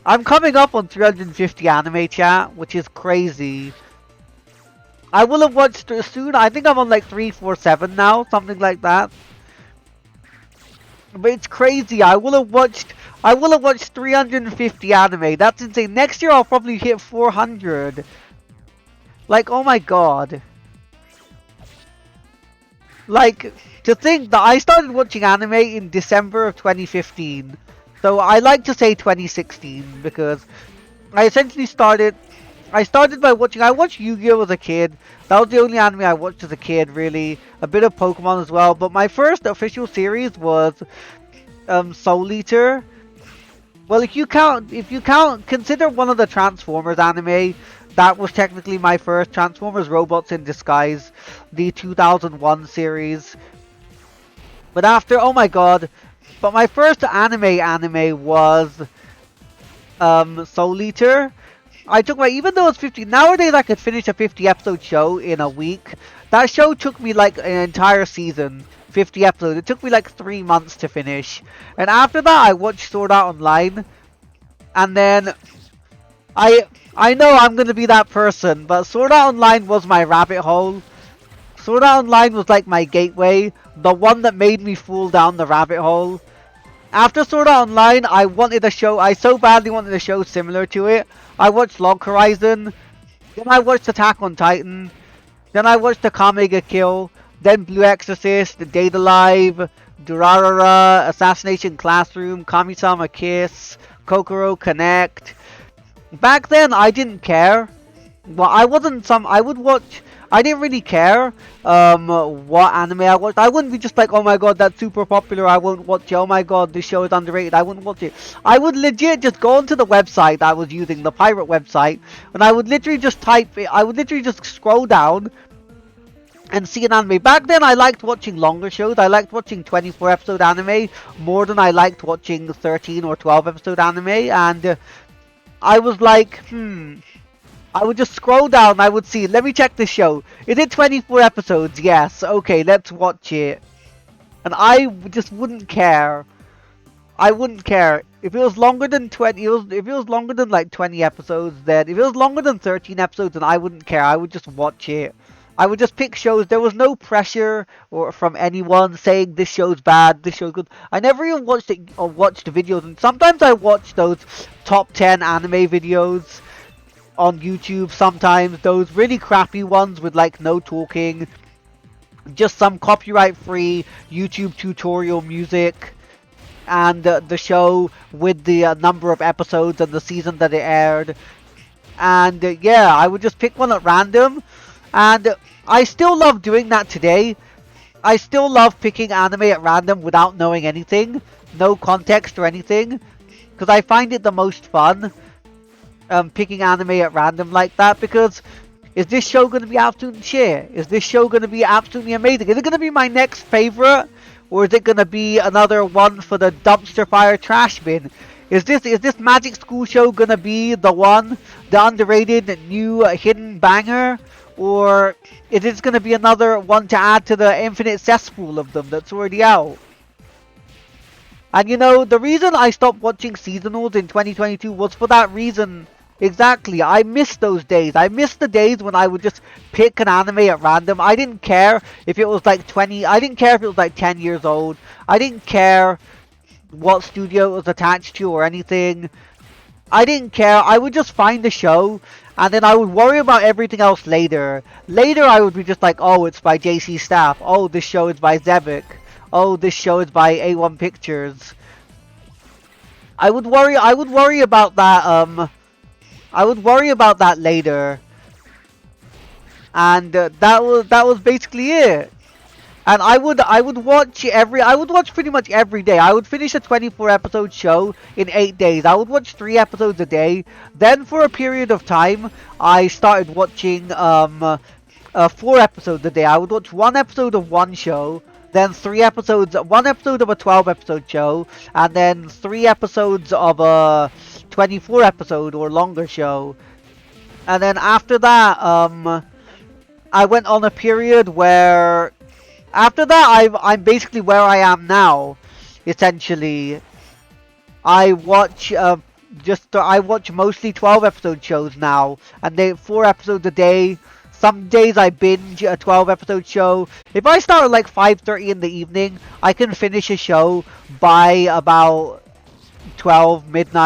I'm coming up on 350 anime, chat, which is crazy. I will have watched soon. I think I'm on like 347 now, something like that. But it's crazy. I will have watched 350 anime. That's insane. Next year I'll probably hit 400. Like, oh my god. Like, to think that I started watching anime in December of 2015. So I like to say 2016 because I essentially started. I started by watching. I watched Yu-Gi-Oh as a kid. That was the only anime I watched as a kid, really. A bit of Pokemon as well. But my first official series was Soul Eater. Well, if you count, consider one of the Transformers anime. That was technically my first Transformers Robots in Disguise, the 2001 series. But after, oh my god, but my first anime was Soul Eater. I took my, even though it's 50, nowadays I could finish a 50 episode show in a week. That show took me like an entire season, 50 episodes. It took me like 3 months to finish. And after that I watched Sword Art Online. And then I I know I'm gonna be that person, but Sword Art Online was my rabbit hole. Sword Art Online was like my gateway, the one that made me fall down the rabbit hole. After Sword Art Online, I wanted a show, I so badly wanted a show similar to it. I watched Log Horizon, then I watched Attack on Titan, then I watched the Kamega Kill, then Blue Exorcist, Date Alive, Durarara, Assassination Classroom, Kami-sama Kiss, Kokoro Connect. Back then, I didn't care. Well, I wasn't some. I would watch. I didn't really care. What anime I watched. I wouldn't be just like, oh my god, that's super popular. I won't watch it. Oh my god, this show is underrated. I wouldn't watch it. I would legit just go onto the website I was using, the pirate website, and I would literally just type it. I would literally just scroll down and see an anime. Back then, I liked watching longer shows. I liked watching 24 episode anime more than I liked watching 13 or 12 episode anime, and I was like, I would just scroll down, I would see, let me check this show. Is it 24 episodes? Yes. Okay, let's watch it. And I just wouldn't care. I wouldn't care. If it was longer than 20, if it was longer than like 20 episodes, then if it was longer than 13 episodes, then I wouldn't care. I would just watch it. I would just pick shows. There was no pressure or from anyone saying this show's bad, this show's good. I never even watched it or watched videos, and sometimes I watch those top 10 anime videos on YouTube. Sometimes those really crappy ones with like no talking, just some copyright-free YouTube tutorial music, and the show with the number of episodes and the season that it aired. And yeah, I would just pick one at random, and I still love doing that today. I still love picking anime at random without knowing anything, no context or anything, because I find it the most fun. Picking anime at random like that, because is this show going to be absolute shit? Is this show going to be absolutely amazing? Is it going to be my next favorite, or is it going to be another one for the dumpster fire trash bin? Is this Magic School Show going to be the one, the underrated new hidden banger, or is it going to be another one to add to the infinite cesspool of them that's already out? And you know, the reason I stopped watching seasonals in 2022 was for that reason. Exactly, I miss those days. I miss the days when I would just pick an anime at random. I didn't care if it was like 20, I didn't care if it was like 10 years old. I didn't care what studio it was attached to or anything. I didn't care. I would just find the show, and then I would worry about everything else later. Later I would be just like, oh, it's by JC Staff. Oh, this show is by Zebek. Oh, this show is by A1 Pictures. I would worry about that, I would worry about that later. And that was basically it. And I would watch pretty much every day. I would finish a 24 episode show in 8 days. I would watch 3 episodes a day. Then for a period of time, I started watching 4 episodes a day. I would watch 1 episode of one show, then 3 episodes, 1 episode of a 12 episode show, and then 3 episodes of a 24 episode or longer show. And then after that, I went on a period where, after that, I'm basically where I am now, essentially. I watch just I watch mostly 12 episode shows now, and they 4 episodes a day. Some days I binge a 12 episode show. If I start at like 5:30 in the evening, I can finish a show by about 12 midnight.